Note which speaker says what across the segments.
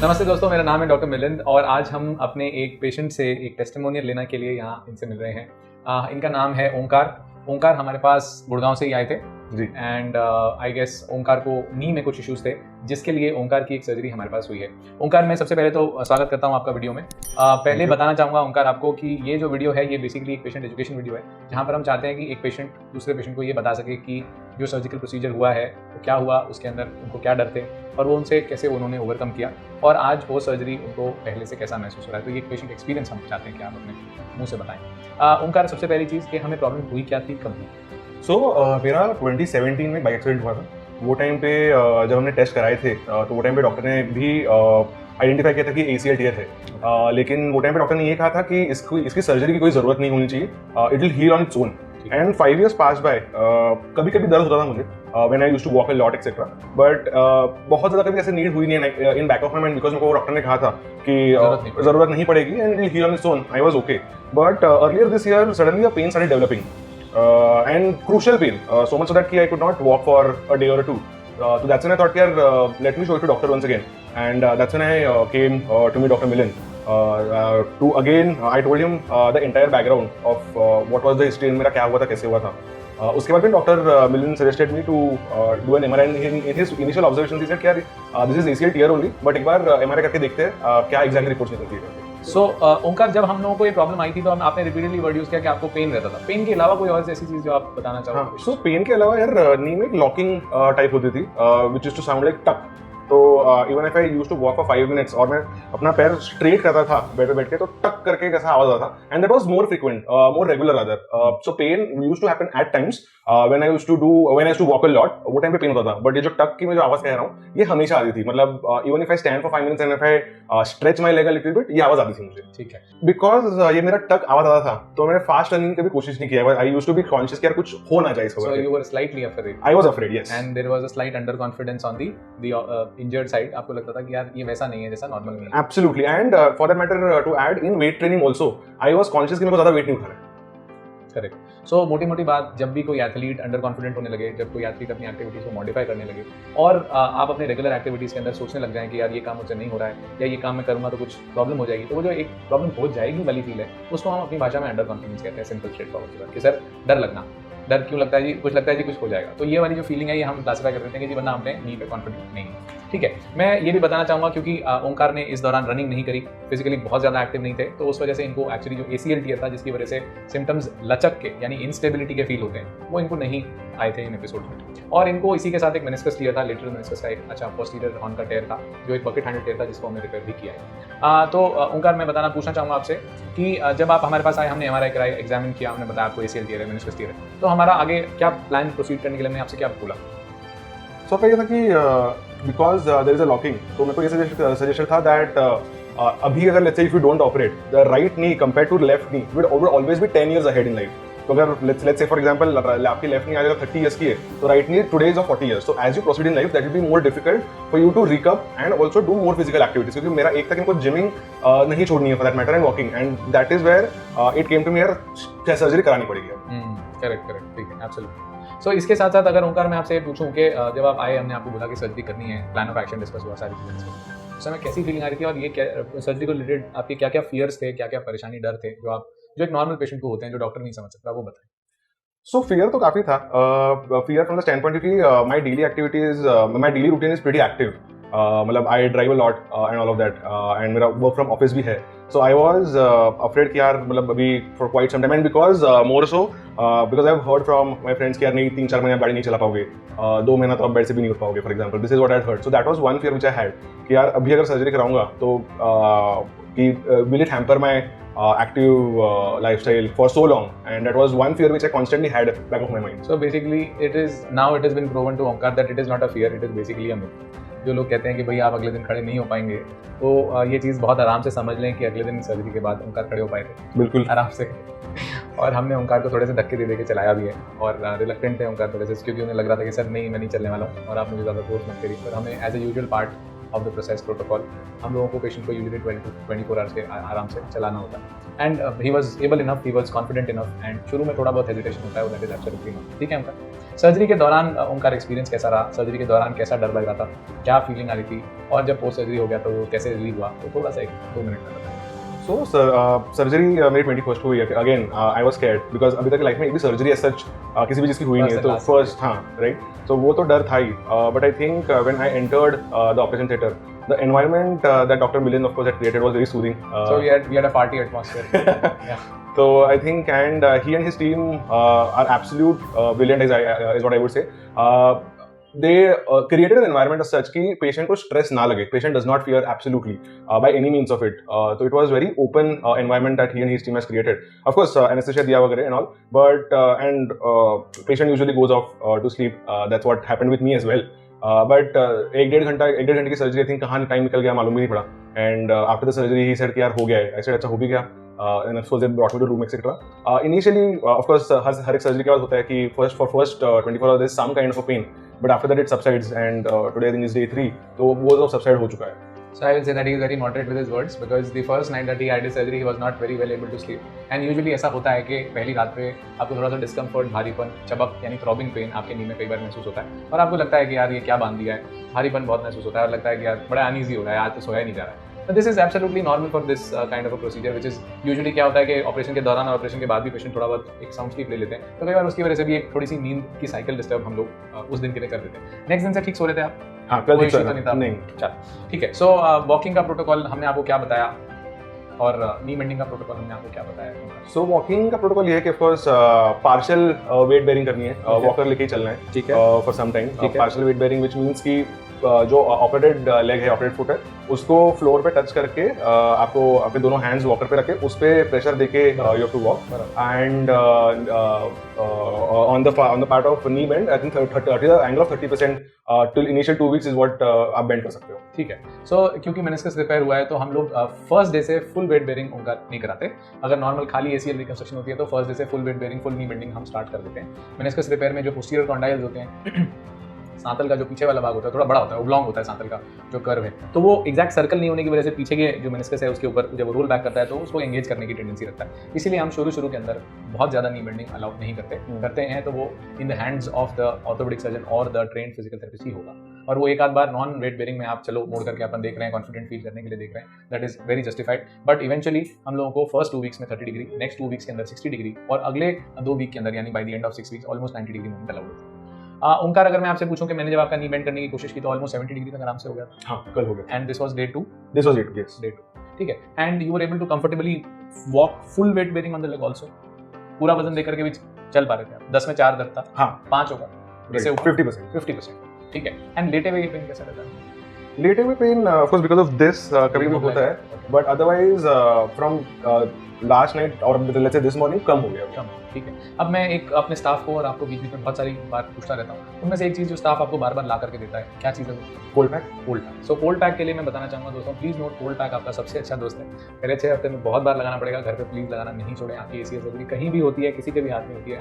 Speaker 1: नमस्ते दोस्तों, मेरा नाम है डॉक्टर मिलिंद और आज हम अपने एक पेशेंट से एक टेस्टिमोनियल लेने के लिए यहाँ इनसे मिल रहे हैं। इनका नाम है ओंकार। ओंकार हमारे पास गुड़गांव से ही आए थे
Speaker 2: जी।
Speaker 1: एंड आई गेस ओंकार को नी में कुछ इश्यूज थे जिसके लिए ओंकार की एक सर्जरी हमारे पास हुई है। ओंकार, मैं सबसे पहले तो स्वागत करता हूँ आपका वीडियो में। पहले बताना चाहूँगा ओंकार आपको कि ये जो वीडियो है ये बेसिकली एक पेशेंट एजुकेशन वीडियो है, जहाँ पर हम चाहते हैं कि एक पेशेंट दूसरे पेशेंट को ये बता सके कि जो सर्जिकल प्रोसीजर हुआ है वो क्या हुआ, उसके अंदर उनको क्या डर थे और वो उनसे कैसे उन्होंने ओवरकम किया और आज वो सर्जरी उनको पहले से कैसा महसूस हो रहा है। तो ये पेशेंट एक्सपीरियंस हम चाहते हैं कि आप अपने मुंह से बताएं। ओंकार, सबसे पहली चीज़ कि हमें प्रॉब्लम हुई क्या थी, कब हुई?
Speaker 2: मेरा 2017 में बाइक एक्सीडेंट हुआ था। वो टाइम पे जब हमने टेस्ट कराए थे तो वो टाइम पे डॉक्टर ने भी आइडेंटिफाई किया था कि ACL टीयर है, लेकिन वो टाइम पे डॉक्टर ने ये कहा था कि इसकी सर्जरी की कोई ज़रूरत नहीं होनी चाहिए, it will heal on its own. And 5 years pass by, कभी कभी दर्द होता था मुझे when I used to walk a lot etcetera, but बहुत ज़्यादा कभी ऐसे नीड हुई नहीं in back of my mind, because मेरे को डॉक्टर ने कहा था कि ज़रूरत नहीं पड़ेगी and it will heal on its own. I was okay, but earlier this year suddenly a pain started developing and crucial pain, so much so that I could not walk for a day or two. So that's when I thought, let me show it to doctor once again, and that's when I came to meet Dr. Milind. To again, I told him the entire background of what was the history, मेरा क्या हुआ था, कैसे हुआ था. उसके बाद फिर doctor Milind suggested me to do an MRI. In his initial observation he said कि यार this is ACL tear only, but एक बार MRI करके देखते हैं क्या एग्जैक्टली रिपोर्ट्स निकलती है.
Speaker 1: सो ओंकार, जब हम लोगों को ये प्रॉब्लम आई थी तो आपने रिपीटेडली वर्ड यूज किया कि आपको पेन रहता था। पेन के अलावा कोई और ऐसी चीज जो आप बताना चाहोगे?
Speaker 2: सो पेन के अलावा यार नी में एक लॉकिंग टाइप होती थी which is to sound like टक. तो even if I used to walk for 5 minutes और मैं अपना पैर स्ट्रेट करता था बेड पे बैठ के, तो टक करके कैसा आवाज आता था, and that was more frequent, more regular rather. So pain used to happen at times when I used to walk a lot. वो टाइम पे पेन होता था, बट ये जो टक की मैं जो आवाज कह रहा हूँ ये हमेशा आती थी. मतलब even if I stand for 5 minutes and if I stretch my leg a little bit, ये आवाज आती थी मुझे.
Speaker 1: ठीक है,
Speaker 2: बिकॉज ये मेरा टक आवाज आता था तो मैंने फास्ट रनिंग की भी कोशिश नहीं किया. I used to be conscious कि यार कुछ हो ना जाए इसको.
Speaker 1: So you were slightly afraid.
Speaker 2: I was afraid, yes.
Speaker 1: And there was a slight under confidence on the injured side. आपको लगता था कि यार ये वैसा नहीं है जैसा नॉर्मल नहीं है.
Speaker 2: Absolutely. And for that matter to add, in weight training also I was conscious कि मेरे को ज्यादा वेट नहीं उठाना है.
Speaker 1: करेक्ट. सो मोटी बात, जब भी कोई एथलीट अंडर कॉन्फिडेंट होने लगे, जब कोई एथलीट अपनी एक्टिविटीज को मॉडिफाई करने लगे और आप अपने रेगुलर एक्टिविटीज के अंदर सोचने लग जाएं कि यार ये काम मुझसे नहीं हो रहा है या ये काम मैं करूंगा तो कुछ प्रॉब्लम हो जाएगी, तो वो जो एक प्रॉब्लम हो जाएगी वाली फील है उसको हम अपनी भाषा में अंडर कॉन्फिडेंस कहते हैं. सिंपल स्ट्रेट फॉरवर्ड कि सर डर लगना. डर क्यों लगता है जी? कुछ लगता है जी कुछ हो जाएगा. तो ये वाली जो फीलिंग है ये हम क्लासिफाई कर देते हैं कि जी वरना अपने नी पे कॉन्फिडेंट नहीं है. ठीक है, मैं ये भी बताना चाहूँगा क्योंकि ओंकार ने इस दौरान रनिंग नहीं करी, फिजिकली बहुत ज़्यादा एक्टिव नहीं थे, तो उस वजह से इनको एक्चुअली जो ACL टीयर था जिसकी वजह से सिम्टम्स लचक के यानी इंस्टेबिलिटी के फील होते हैं वो इनको नहीं आए थे इन एपिसोड में. और इनको इसी के साथ एक मेनिस्कस टीयर था, लेटरल मेनिस्कस का एक पोस्टीरियर हॉर्न का टेयर था जो एक बकेट हैंडल टेयर था जिसको हमने रिपेयर भी किया है. तो ओंकार, मैं पूछना चाहूँगा आपसे कि जब आप हमारे पास आए, हमने MRI कराई, एग्जामिन किया, हमने बताया आपको ACL टीयर है, मेनिस्कस टीयर है, तो हमारा आगे क्या प्लान प्रोसीड करने के लिए हमने आपसे क्या बोला?
Speaker 2: सो फिर ये था कि because there is a locking, तो मेरे को ये सजेशन था दैट अभी अगर let's say if you don't operate the right knee compare to left knee would always be 10 years ahead in life. तो अगर लेट्स से फॉर एग्जांपल आपकी लेफ्ट नी आज 30 years की है तो right knee today is of 40 years. So as you proceed in life that will be more difficult for you to recoup and also do more physical activities. क्योंकि मेरा एक तक इनको जिमिंग नहीं छोड़नी है for that matter and walking, and that is where it came to me, यार surgery करानी पड़ेगी.
Speaker 1: करेक्ट, ठीक है, एब्सोल्युटली. सो इसके साथ साथ अगर ओंकार मैं आपसे पूछूं कि जब आप आए, हमने आपको बोला कि सर्जरी करनी है, प्लान ऑफ एक्शन डिस्कस हुआ, सारी चीज़ें, उस समय कैसी फीलिंग आ रही थी और ये क्या सर्जरी को रिलेटेड आपके क्या क्या फियर्स थे, क्या क्या परेशानी, डर थे जो एक नॉर्मल पेशेंट को होते हैं जो डॉक्टर नहीं समझ सकता, वो बताएं.
Speaker 2: सो फियर तो काफ़ी था. Fear from the stand point की my daily activities, my daily routine is pretty active. मतलब I drive a lot and all of that, and मेरा वर्क फ्रॉम ऑफिस भी है. सो आई वॉज अफ्रेड कि यार मतलब अभी for quite some time, and because more so because I have heard from my friends कि यार नहीं 3-4 महीने आप गाड़ी नहीं चला पाओगे, 2 महीना तो आप बेड से भी नहीं उठ पाओगे for example. This is what I heard. So that was one fear which I had कि यार अभी अगर सर्जरी कराऊंगा तो will it hamper my active lifestyle for so long, and that was one fear which I constantly had back of my mind.
Speaker 1: So basically it has been proven to Onkar that it is not a fear, it is basically a myth. जो लोग कहते हैं कि भैया आप अगले दिन खड़े नहीं हो पाएंगे, तो ये चीज़ बहुत आराम से समझ लें कि अगले दिन सर्जरी के बाद ओंकार खड़े हो पाए थे
Speaker 2: बिल्कुल
Speaker 1: आराम से. और हमने ओंकार को थोड़े से धक्के दे के चलाया भी है और रिलक्टेंट थे ओंकार थोड़े से, क्योंकि उन्हें लग रहा था कि सर नहीं, मैं नहीं चलने वाला हूँ और आप मुझे ज़्यादा फोर्स मत करिए. पर हमें as a usual part of the process protocol हम लोगों को पेशेंट को यूजुअली 24 आवर्स के आराम से चलाना होता है. And he was able enough, he was confident enough, and शुरू में थोड़ा बहुत हेजिटेशन होता है, दैट इज एब्सोल्युटली नॉट. ठीक है ओंकार. सर्जरी के दौरान उनका एक्सपीरियंस कैसा रहा, सर्जरी के दौरान कैसा डर लग रहा था, क्या फीलिंग आ रही थी, और जब पोस्ट सर्जरी हो गया तो वो कैसे रिलीव हुआ, तो थोड़ा सा 1-2 मिनट में बताएं।
Speaker 2: सो सर्जरी मेरी 21st को हुई है। Again I was scared because अभी तक लाइफ में एक भी सर्जरी एज सच किसी भी चीज़ की हुई नहीं है, तो फर्स्ट हाँ राइट, तो वो तो डर था ही। But I think when I entered the operation theatre, the environment that Dr. Milind of course had created was very soothing.
Speaker 1: So we had a party atmosphere. Yeah.
Speaker 2: So I think, and he and his team are absolute brilliant, is what I would say. They created an environment as such कि patient को stress ना लगे. Patient does not fear absolutely by any means of it. So it was very open environment that he and his team has created. Of course, anesthesia दिया वगैरह and all, but and patient usually goes off to sleep. That's what happened with me as well. But एक डेढ़ घंटे की surgery थी, कहाँ time निकल गया मालूम ही नहीं पड़ा। And after the surgery he said कि यार हो गया है, ऐसे अच्छा हो भी गया। And of course they brought me to room etcetera. Initially of course हर एक सर्जरी के बाद होता है कि first 24 hours there is some kind of a pain, but after that it subsides and today is day 3, तो वो तो सबसाइड हो चुका है।
Speaker 1: So I will say that he is very moderate with his words because the first night that he had his surgery, he was not very well able to sleep. And usually ऐसा होता है कि पहली रात पे आपको थोड़ा सा डिस्कम्फर्ट, भारीपन, चबक यानी थ्रॉबिंग पेन आपके नी में कई बार महसूस होता है और आपको लगता है कि यार ये क्या बांध दिया है, भारीपन बहुत महसूस होता है और लगता है कि यार बड़ा अनईजी हो रहा है, आज तो सोया ही नहीं जा रहा है। तो this is absolutely normal for this kind of a procedure, which is usually क्या होता है कि ऑपरेशन के दौरान और ऑपरेशन के बाद भी पेशेंट थोड़ा बहुत एक साउंड स्लीप ले लेते हैं, तो कई बार उसकी वजह से भी एक थोड़ी सी नींद की साइकिल डिस्टर्ब हम लोग उस दिन के लिए कर देते हैं। नेक्स्ट दिन से ठीक सो रहे थे आप?
Speaker 2: हाँ, कल
Speaker 1: कोई इशू तो नहीं था? नहीं, चल ठीक है। सो वॉकिंग का प्रोटोकॉल हमने आपको क्या बताया और नी बेंडिंग का प्रोटोकॉल हमने आपको क्या बताया?
Speaker 2: सो वॉकिंग का प्रोटोकॉल ये है कि of course partial weight bearing करनी है, वॉकर लेके ही चलना है, ठीक है, for some time. Partial weight bearing which means कि जो ऑपरेटेड लेग है, ऑपरेटेड फुट है, उसको फ्लोर पे टच करके आपको अपने दोनों हैंड्स वॉकर पे रखे उस पे प्रेशर देके you have to walk. And on the part of knee bend I think 30 angle of 30% till initial 2 weeks is what आप बेंड कर सकते हो।
Speaker 1: ठीक है। सो क्योंकि मेनिस्कस रिपेयर हुआ है तो हम लोग फर्स्ट डे से फुल वेट बेयरिंग उनका नहीं कराते। अगर नॉर्मल खाली एसीएल रिकंस्ट्रक्शन होती है तो फर्स्ट डे से फुल वेट बेयरिंग, फुल नी बेंडिंग हम स्टार्ट कर देते हैं। मेनिस्कस रिपेयर में जो पोस्टीरियर कॉन्डाइल्स होते हैं, सांतल का जो पीछे वाला भाग होता है थोड़ा बड़ा होता है, ओब्लॉन्ग होता है सांतल का जो कर्व है, तो वो एग्जैक्ट सर्कल नहीं होने की वजह से पीछे के जो मेनिस्कस है उसके ऊपर जब रोल बैक करता है तो उसको एंगेज करने की टेंडेंसी रखता है। इसीलिए हम शुरू के अंदर बहुत ज़्यादा नी बेंडिंग अलाउ नहीं करते हैं तो वो in the hands of the orthopaedic surgeon और द ट्रेन्ड फिजिकल थेरेपिस्ट ही होगा। और वो एक आध बार नॉन वेट बेयरिंग में आप चलो मोड़ करके अपन देख रहे हैं, कॉन्फिडेंट फील करने के लिए देख रहे हैं, that is very justified. But eventually हम लोगों को फर्स्ट 2 वीक्स में 30 डिग्री, नेक्स्ट 2 वीक्स के अंदर 60 डिग्री और अगले 2 वीक के अंदर यानी by the end of 6 weeks almost 90 degree movement allowed होता है। ओंकार, अगर मैं आपसे पूछूं कि मैंने जब आपका नी बेंड करने की कोशिश की तो ऑलमोस्ट 70 डिग्री तक आराम से हो गया था।
Speaker 2: हाँ, कल हो गया।
Speaker 1: And this was day 2?
Speaker 2: This was day 2, yes,
Speaker 1: day 2, ठीक है। And you were able to comfortably walk full weight bearing on the leg also? पूरा वजन देकर के भी चल पा रहे थे आप? 10 में 4 दर्द था? हाँ, 5 होगा इससे ऊपर 50%, ठीक है। एंड लेटे हुए पेन कैसा रहता है?
Speaker 2: लेटे हुए pain of course because of this कभी भी होता है, but otherwise from last night और लेट्स से दिस मॉर्निंग कम हो गया।
Speaker 1: ठीक है। अब मैं एक अपने स्टाफ को और आपको बीच में बहुत सारी बात पूछता रहता हूँ, उनमें से एक चीज़ जो स्टाफ आपको बार बार ला करके देता है, क्या चीज़ है वो?
Speaker 2: Cold pack.
Speaker 1: Cold pack. So cold pack के लिए मैं बताना चाहूँगा दोस्तों, प्लीज़ नोट, कोल्ड पैक आपका सबसे अच्छा दोस्त है। पहले 6 हफ्ते में बहुत बार लगाना पड़ेगा, घर पे प्लीज़ लगाना नहीं छोड़ें। आपकी एसीएल सर्जरी कहीं भी होती है, किसी के भी हाथ में होती है,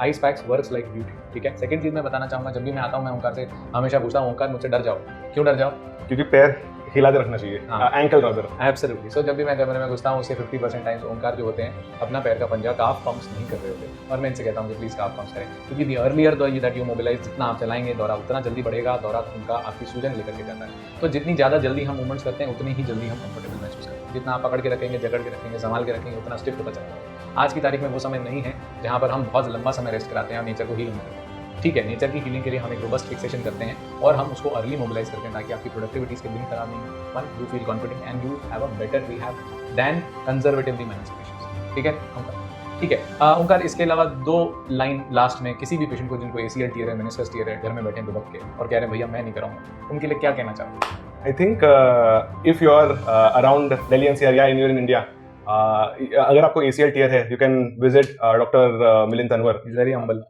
Speaker 1: ice packs works like beauty, ठीक है। सेकंड चीज़ मैं बताना चाहूँगा, जब भी मैं आता हूँ मैं ओंकार से हमेशा पूछता हूँ, ओंकार मुझसे डर जाओ, क्यों डर जाओ?
Speaker 2: क्योंकि पैर हिला के रखना चाहिए, एंकल रादर।
Speaker 1: एब्सोल्युटली। सो जब भी मैं कैमरे में घुसता हूँ उससे 50% टाइम्स ओंकार जो होते हैं अपना पैर का पंजा काफ पंप्स नहीं कर रहे होते, और मैं इनसे कहता हूँ कि प्लीज़ काफ पंप्स करें, क्योंकि the earlier that you mobilise, जितना आप चलाएंगे दौरा उतना जल्दी बढ़ेगा, दौरा उनका आपकी सूजन लेकर के जाता है। तो जितनी ज़्यादा जल्दी हम मूवमेंट्स करते हैं उतनी ही जल्दी हम कंफर्टेबल महसूस करते हैं। जितना आप पकड़ के रखेंगे, जकड़ के रखेंगे, संभाल के रखेंगे, उतना स्टिफ होता चला जाएगा। आज की तारीख में वो समय नहीं है जहाँ पर हम बहुत लंबा समय रेस्ट कराते हैं और नेचर को हील नहीं करते हैं, ठीक है। नेचर की हीलिंग के लिए हम एक रोबस्ट फिक्सेशन करते हैं और हम उसको अर्ली मोबिलाइज करते हैं ताकि आपकी प्रोडक्टिविटीज के दिन खराब नहीं हो। One, you feel confident and you have a better rehab than conservatively managed patients, ठीक है ओंकार? ठीक है। ओंकार, इसके अलावा 2 लाइन लास्ट में किसी भी पेशेंट को जिनको एसीएल टीयर है, मेनिस्कस टीयर है, घर में बैठे दुबक के और कह रहे हैं भैया मैं नहीं कराऊंगा, उनके लिए क्या कहना चाहोगे?
Speaker 2: I think if you are around Delhi NCR या एनीवेयर इन इंडिया, अगर आपको ACL टीयर है, you can visit doctor Milind Tanwar.
Speaker 1: Very humble.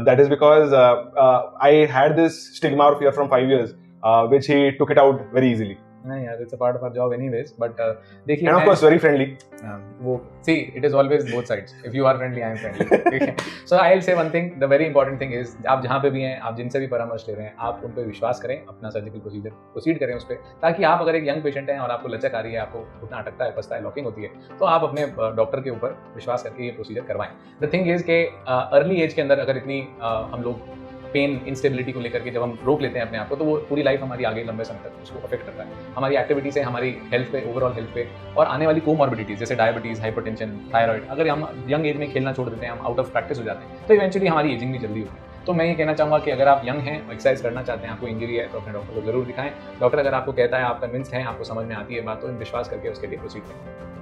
Speaker 2: That is because I had this stigma or fear from 5 years, which he took it out very easily.
Speaker 1: नहीं यार, it's a part of our job anyways, but देखिए,
Speaker 2: and of course very friendly.
Speaker 1: वो see, it is always both sides. If you are friendly, I am friendly. ठीक है। So I'll say one thing, the very important thing is, आप जहाँ पे भी हैं, आप जिनसे भी परामर्श ले रहे हैं, आप उन पर विश्वास करें, अपना सर्जिकल प्रोसीजर प्रोसीड करें उस पर, ताकि आप अगर एक यंग पेशेंट हैं और आपको लचक आ रही है, आपको घुटना अटकता है, फंसता है, लॉकिंग होती है, तो आप अपने डॉक्टर के ऊपर विश्वास करके ये प्रोसीजर करवाएं। द थिंग इज के अर्ली एज के अंदर अगर इतनी हम लोग पेन इंस्टेबिलिटी को लेकर के जब हम रोक लेते हैं अपने आप को, तो वो पूरी लाइफ हमारी आगे लंबे समय तक उसको अफेक्ट करता है। हमारी एक्टिविटी से हमारी हेल्थ पे, ओवरऑल हेल्थ पे, और आने वाली कोमॉर्बिडिटीज जैसे डायबिटीज़, हाइपरटेंशन, थायराइड, अगर हम यंग एज में खेलना छोड़ देते हैं, हम आउट ऑफ प्रैक्टिस हो जाते हैं, तो इवेंचुअली हमारी एजिंग भी जल्दी होती है। तो मैं ये कहना चाहूँगा कि अगर आप यंग हैं, एक्सरसाइज करना चाहते हैं, आपको इंजरी है, तो अपने डॉक्टर को जरूर दिखाएं। डॉक्टर अगर आपको कहता है, आप कन्विंस्ड हैं, आपको समझ में आती है बात, तो विश्वास करके उसके लिए प्रोसीड करें।